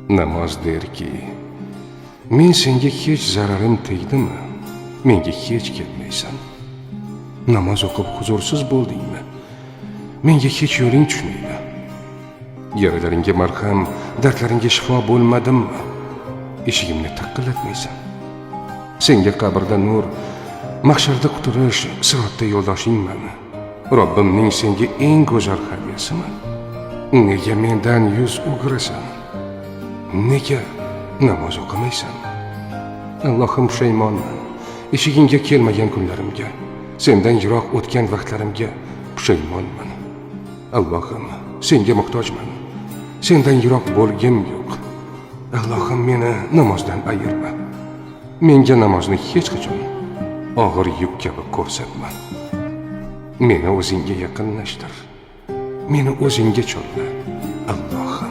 Namoz derki, men senga hech zararim tegdimi? Menga hech kelmaysan. Namoz o'qib huzursiz bo'ldingmi? Menga hech yo'ling tushmaydi. Yaralaringga marham, dardlaringga shifo bo'lmadimmi? Eshigimni taqillatmaysan. Senga qabrda nur, mahsharda quturish, sirotda yo'ldoshingman. Robbimning senga eng go'zal hadyasimi? Nega mendan yuz o'girasan? Nega namoz o'qimaysan? Allohim, pushaymonman. Eshigingga kelmagan kunlarimga, sendan yiroq o'tgan vaqtlarimga pushaymonman. Allohim, senga muhtojman. Sendan yiroq bo'lgim yo'q. Allohim, meni namozdan ayirma. Menga namozni hech qachon og'ir yuk kabi ko'rsatma. Meni o'zingga yaqinlashtir. Meni o'zingga cho'lla. Allohim.